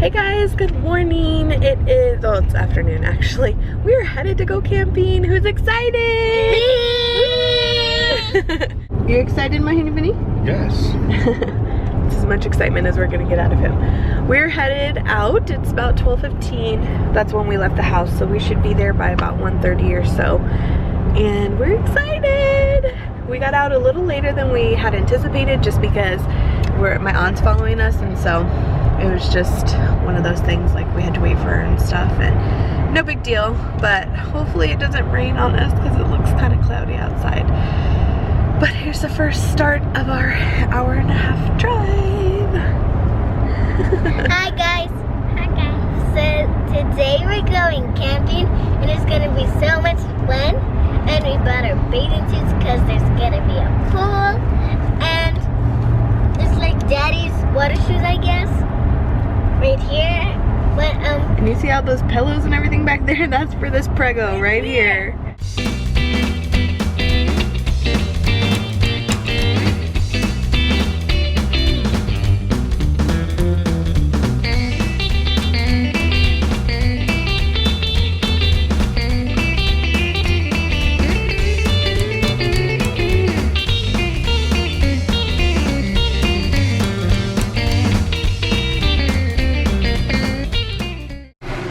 Hey guys, good morning. It is, oh, it's afternoon actually. We're headed to go camping. Who's excited? You excited, my honey bunny? Yes. It's as much excitement as we're gonna get out of him. We're headed out. It's about 12:15. That's when we left the house, so we should be there by about 1:30 or so. And we're excited. We got out a little later than we had anticipated just because my aunt's following us, and so it was just one of those things, like we had to wait for her and stuff, and no big deal, but hopefully it doesn't rain on us because it looks kind of cloudy outside. But here's the first start of our hour-and-a-half drive. Hi guys. Hi guys. So today we're going camping and it's gonna be so much fun, and we bought our bathing suits because there's gonna be a pool and it's like daddy's water shoes, I guess, right here. But And you see all those pillows and everything back there? That's for this prego right here.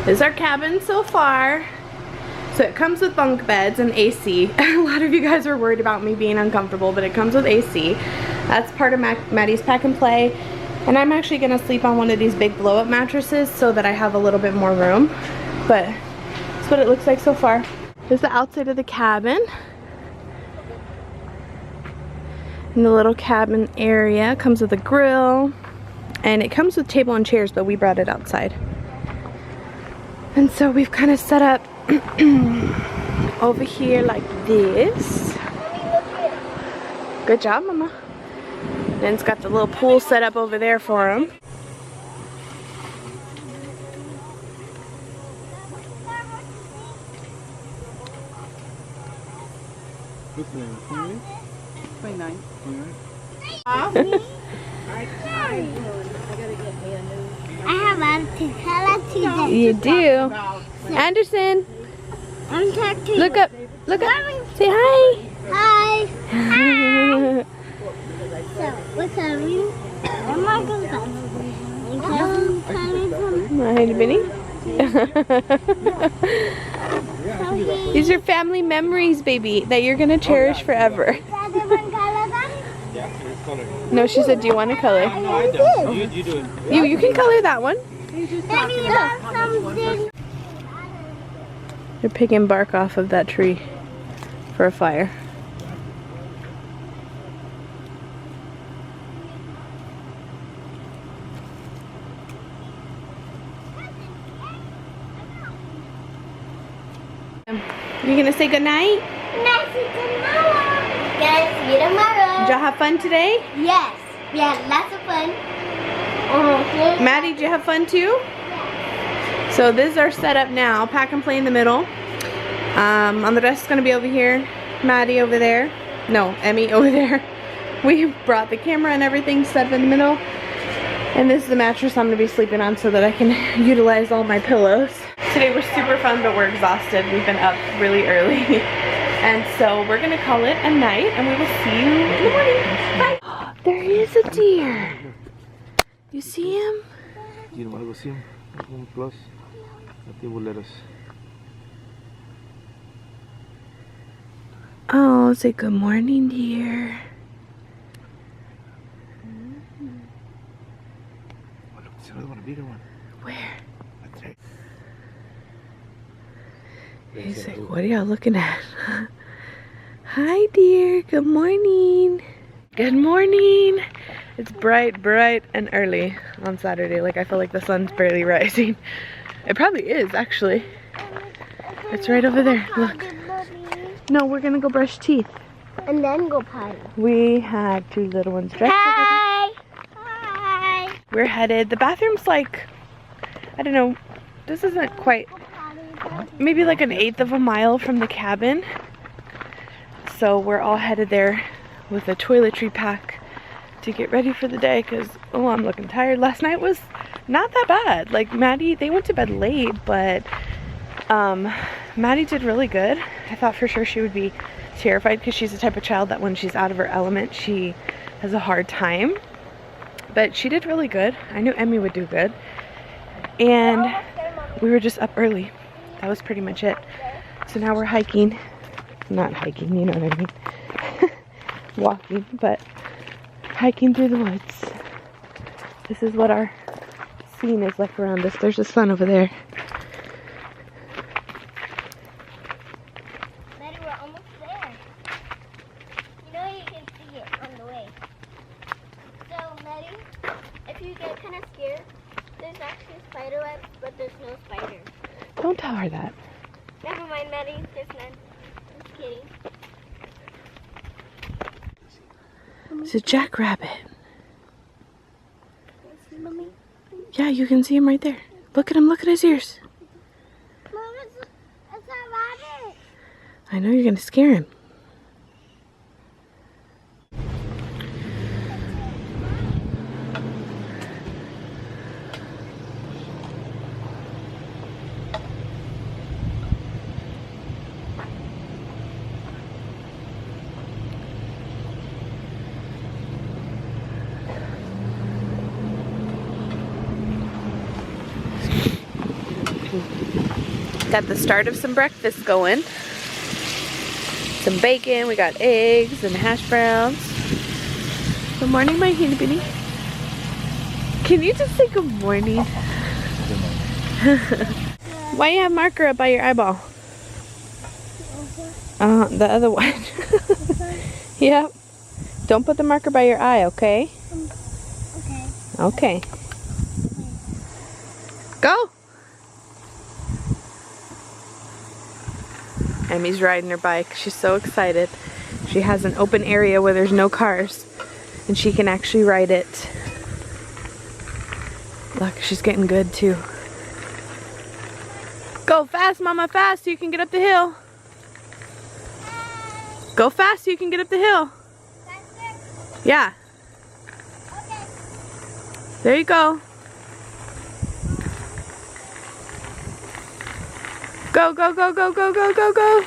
This is our cabin so far. So it comes with bunk beds and AC. A lot of you guys are worried about me being uncomfortable, but it comes with AC. That's part of Maddie's pack and play. And I'm actually gonna sleep on one of these big blow-up mattresses so that I have a little bit more room. But that's what it looks like so far. Here's the outside of the cabin. And the little cabin area comes with a grill. And it comes with table and chairs, but we brought it outside. And so we've kind of set up over here like this. Good job, Mama. Then it's got the little pool set up over there for him. What's the name? 29. I have attitude. You do. Anderson, look up. Look up. Say hi. Hi. Hi. So, what's happening? I'm not going to My honey bunny. These are family memories, baby, that you're gonna cherish forever. No, she said, do you want to color? I don't. You do it. You can color that one. They're picking bark off of that tree for a fire. You gonna say goodnight? Guys, see you tomorrow. Did y'all have fun today? Yes. We had lots of fun. Maddie, did you have fun too? So this is our setup now. Pack and play in the middle. On the desk is gonna be over here. Maddie over there. No, Emmy over there. We brought the camera and everything set up in the middle. And this is the mattress I'm gonna be sleeping on so that I can utilize all my pillows. Today was super fun, but we're exhausted. We've been up really early. And so we're gonna call it a night, and we will see you in the morning. Bye. There is a deer. You see him? You want to go see him? Plus, I think will let us. Oh, say good morning, dear. Oh, look, there's another one, a bigger one. Where? That's right. He's like, what are y'all looking at? Hi, dear. Good morning. Good morning. It's bright and early on Saturday. Like, I feel like the sun's barely rising. It probably is, actually. It's right over there. Look. No, we're gonna go brush teeth. And then go potty. We had two little ones dressed. Hi. Hi. We're headed. The bathroom's like, I don't know. This isn't quite, maybe like 1/8 of a mile from the cabin. So we're all headed there with a toiletry pack to get ready for the day because, oh, I'm looking tired. Last night was not that bad. Like Maddie, they went to bed late, but Maddie did really good. I thought for sure she would be terrified because she's the type of child that when she's out of her element, she has a hard time. But she did really good. I knew Emmy would do good. And we were just up early. That was pretty much it. So now we're hiking. Not hiking, you know what I mean. Walking, but hiking through the woods. This is what our scene is like around us. There's the sun over there. Maddie, we're almost there. You know you can see it on the way. So, Maddie, if you get kind of scared, there's actually spider webs, but there's no spider. Don't tell her that. Never mind, Maddie. There's none. I'm just kidding. It's a jackrabbit. Mommy? Yeah, you can see him right there. Look at him. Look at his ears. Mom, it's a rabbit. I know you're going to scare him. Got the start of some breakfast going. Some bacon, we got eggs and hash browns. Good morning, my itty bitty. Can you just say good morning? Why you have marker up by your eyeball? The other one. Yep. Don't put the marker by your eye, okay? Okay. Okay. Go! Emmy's riding her bike. She's so excited. She has an open area where there's no cars and she can actually ride it. Look, she's getting good too. Go fast, Mama, fast so you can get up the hill. Go fast so you can get up the hill. Yeah. Okay. There you go. Go, go, go, go, go, go, go, go.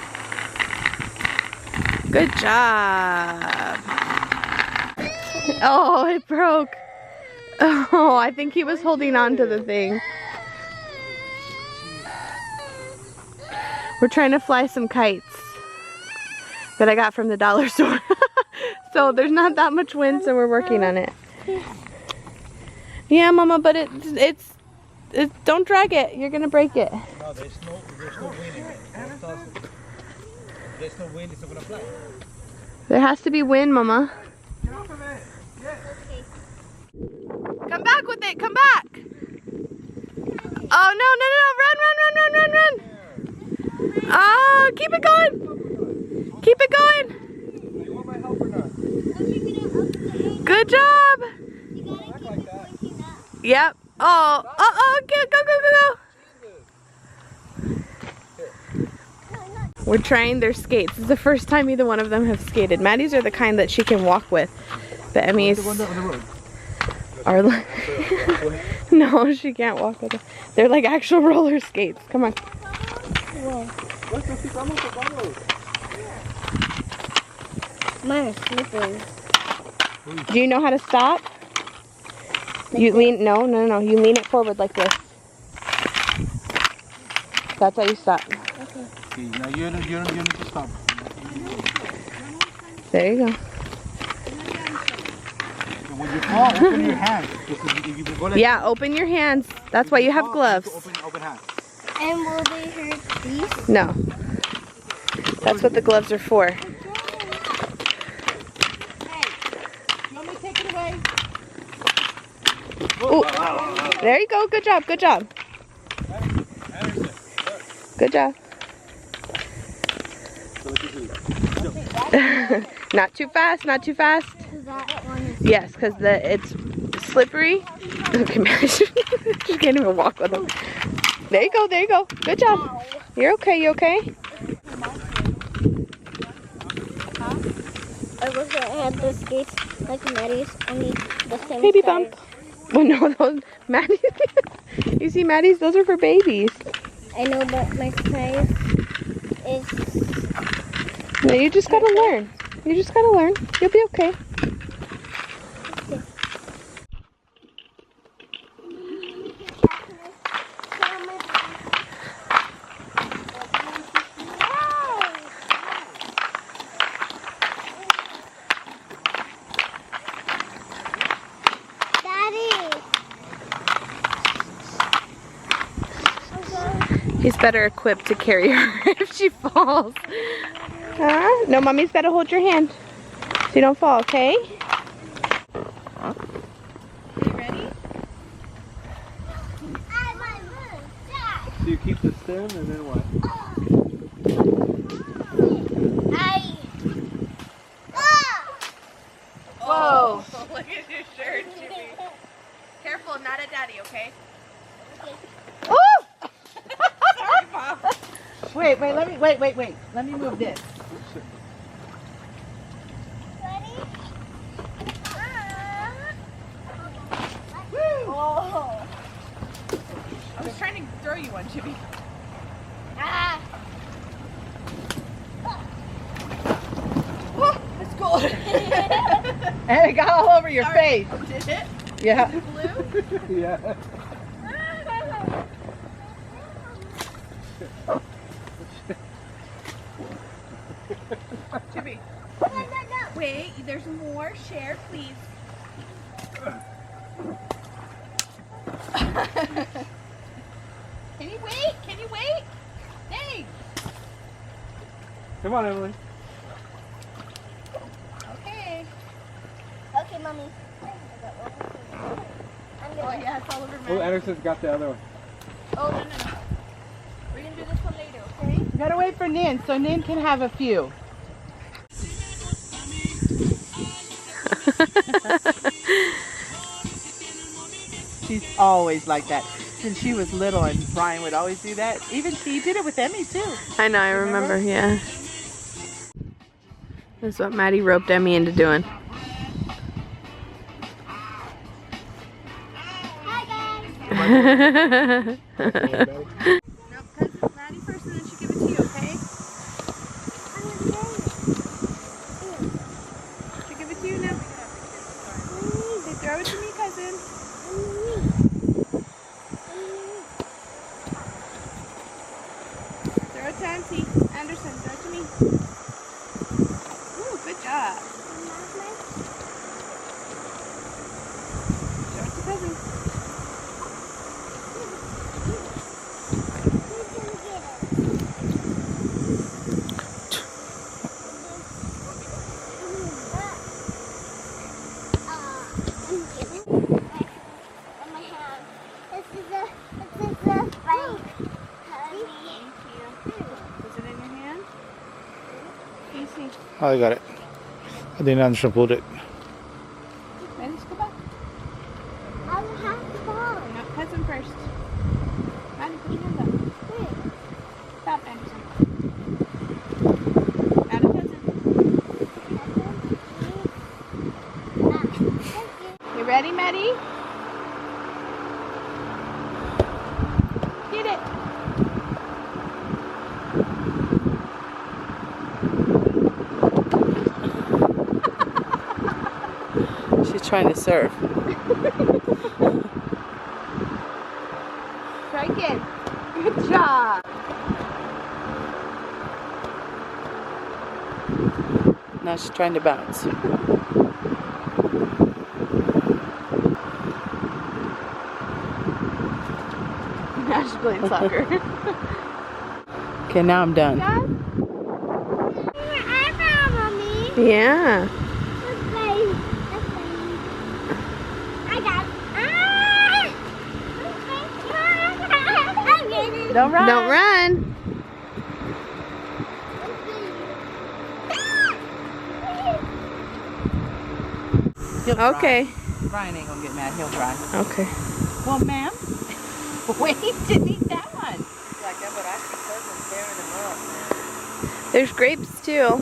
Good job. Oh, it broke. Oh, I think he was holding on to the thing. We're trying to fly some kites that I got from the dollar store. So there's not that much wind, so we're working on it. Yeah, Mama, but it's don't drag it. You're gonna break it. No, there's no wind in it. There's no wind, it's not gonna fly. There has to be wind, Mama. Get off of it. Yes. Come back with it. Come back. Oh, no, no, no. Run, run, run, run, run, run. Oh, keep it going. Keep it going. You want my help or not? Good job. You gotta keep it pointing up. Yep. Oh, go, go, go, go, go. We're trying their skates. This is the first time either one of them have skated. Maddie's are the kind that she can walk with. But Emmy's are like... No, she can't walk with them. They're like actual roller skates. Come on. Whoa. Mine is slippery. Do you know how to stop? You lean, no, you lean it forward like this. That's how you stop. Okay, now you need to stop. There you go. When you fall, open your hands. Yeah, open your hands. That's why you have gloves. Open hands. And will they hurt these? No. That's what the gloves are for. Hey, you want me to take it away? Ooh. There you go. Good job. Good job. Good job. Not too fast. Not too fast. Yes, because it's slippery. Look at me. She can't even walk with them. There you go. There you go. Good job. You're okay. You okay? I wish I had the skates like Maddie's, only the same Baby size. bump. Oh no, those Maddie. You see Maddie's? Those are for babies. I know, but my size is... No, you just gotta learn. You just gotta learn. You'll be okay. He's better equipped to carry her if she falls. Huh? No, Mommy's got to hold your hand so you don't fall, okay? Are you ready? So you keep the stem and then what? Whoa! Look at your shirt, Jimmy. Careful, not at Daddy, okay? Oh! Sorry, Mom. Wait, let me move this. Oh. I was trying to throw you one, Jimmy. Ah. Oh, it's cold. And it got all over your face. Did it? Yeah. Blue? Yeah. Jimmy. Wait, there's more. Share, please. Can you wait? Can you wait? Dang. Come on, Emily. Okay. Okay, Mommy. Oh yeah, it's all over Oh, my. Anderson's got the other one. Oh no. We're gonna do this one later, okay? You gotta wait for Nin so Nin can have a few. She's always like that. Since she was little, and Brian would always do that. Even she did it with Emmy too. I know, I remember, yeah. That's what Maddie roped Emmy into doing. Hi, guys. No, because Maddie first and then she give it to you, okay? She give it to you now. Okay, throw it to me, cousin. Throw it to Auntie Anderson. Throw it to me. Ooh, good job. Throw it to cousin. Oh, I got it. I didn't Anderson pulled it. Ready? Let's go back. I will have the ball. No, cousin first. Maddie, put your hands up. Stop, Anderson. Add a cousin. You ready, Maddie? Get it. She's trying to serve. Try again. Good job. Now she's trying to bounce. Now she's playing soccer. Okay, now I'm done. Yeah. Don't run. Don't run. He'll try. Okay. Brian ain't gonna get mad. He'll try. Okay. Well, ma'am, wait to eat that one. Like that, but I see cousins tearing them up, man. There's grapes too.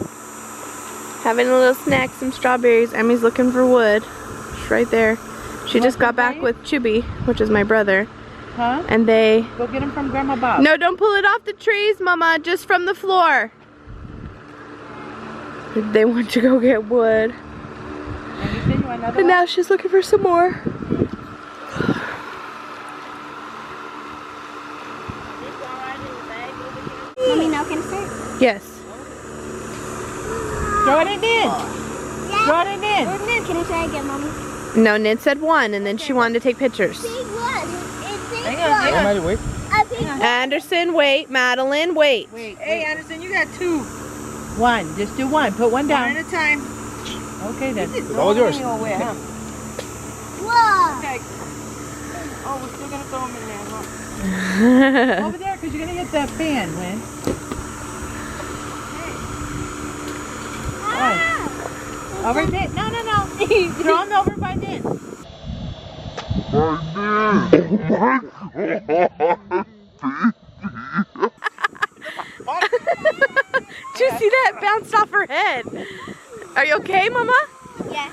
Having a little snack, some strawberries. Emmy's looking for wood. She's right there. She just got back with Chibi, which is my brother. Huh? And they... Go get them from Grandma Bob. No, don't pull it off the trees, Mama. Just from the floor. They want to go get wood. And now she's looking for some more. Mommy, now can I start? Yes. Throw it in. Yeah. Throw it in. Can I try again, Mommy? No, Nid said 1, and then she wanted to take pictures. Big one. It's big Hang one. on, hang on. Maddie, wait. A big one. Anderson, wait. Madeline, wait. Wait. Hey, Anderson, you got 2. One. Just do one. Put one One at down. a time. Okay then. That was yours. Whoa. Whoa. Okay. Oh, we're still gonna throw them in there, huh? Over there, because you're gonna hit that fan, Lynn. Ah. Over there. No. Throw them over by Lynn. Did you see that? Bounced off her head. Are you okay, Mama? Yeah.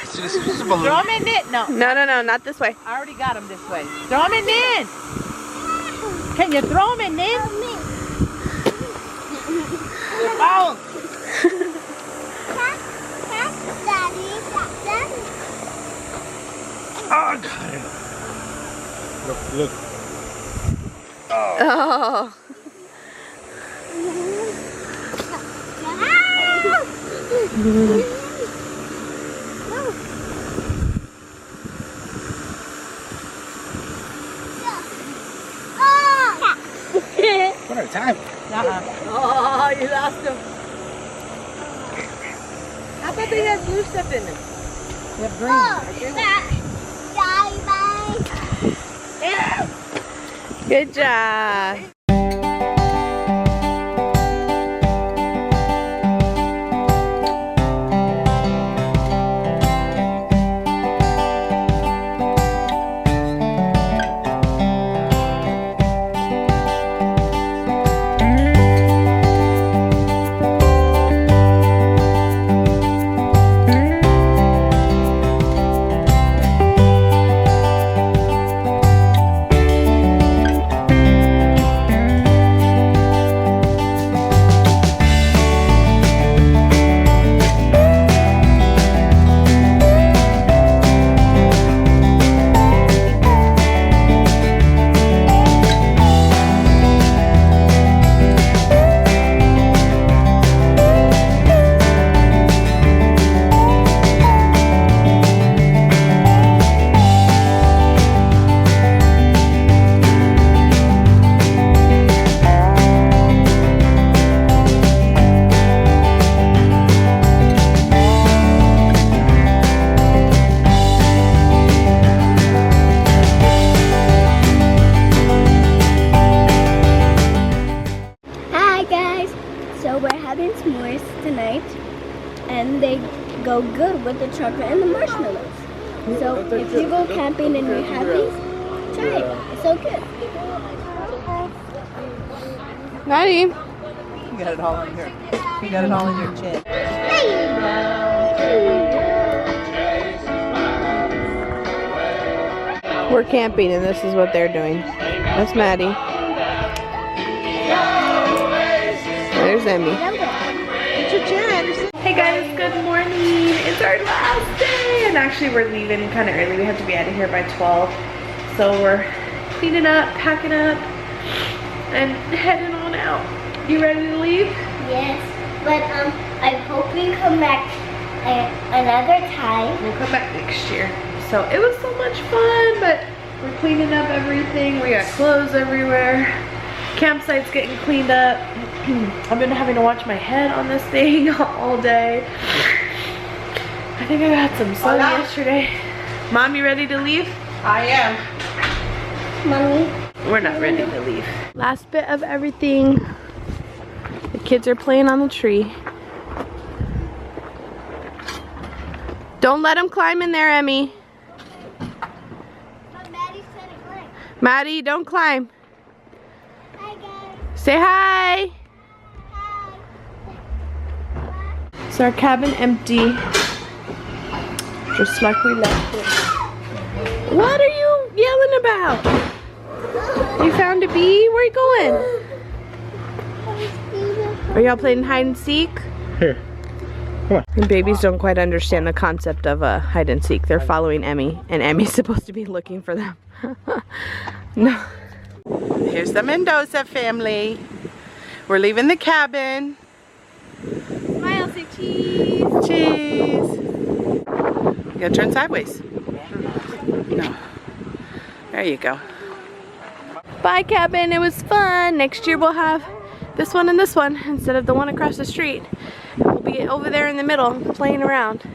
Throw them in it. No. No, not this way. I already got them this way. Throw them in Lynn. Can you throw them in Lynn? Oh! Daddy. Ah, got it. Look. Oh. One at a time. Oh, you lost them. How about they have blue stuff in them? They have green. Good job. And they go good with the chocolate and the marshmallows. So if you go camping and you have these, try it. It's so good. Maddie. You got it all in your. You got it all in your chin. We're camping and this is what they're doing. That's Maddie. There's Emmy. It's your chin, Anderson. Hey guys, good morning. It's our last day. And actually we're leaving kind of early. We have to be out of here by 12. So we're cleaning up, packing up, and heading on out. You ready to leave? Yes, but I hope we come back another time. We'll come back next year. So it was so much fun, but we're cleaning up everything. We got clothes everywhere. Campsite's getting cleaned up. I've been having to watch my head on this thing all day. I think I got some sun yesterday. Mom, you ready to leave? I am. Mommy. We're not ready to leave. Last bit of everything. The kids are playing on the tree. Don't let them climb in there, Emmy. But Maddie said it right. Maddie, don't climb. Hi guys. Say hi. Hi. Is our cabin empty? Just like we left it. What are you yelling about? You found a bee? Where are you going? Are y'all playing hide and seek? Here. Come on. And babies don't quite understand the concept of hide and seek. They're following Emmy, and Emmy's supposed to be looking for them. No. Here's the Mendoza family. We're leaving the cabin. Smile, say cheese. Cheese. You gotta turn sideways. No. There you go. Bye, cabin. It was fun. Next year we'll have this one and this one instead of the one across the street. We'll be over there in the middle playing around.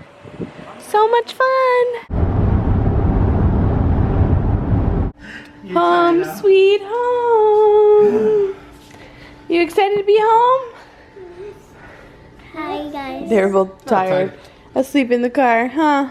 So much fun. Home sweet home. You excited to be home? Hi guys. They're both tired. Asleep in the car, huh?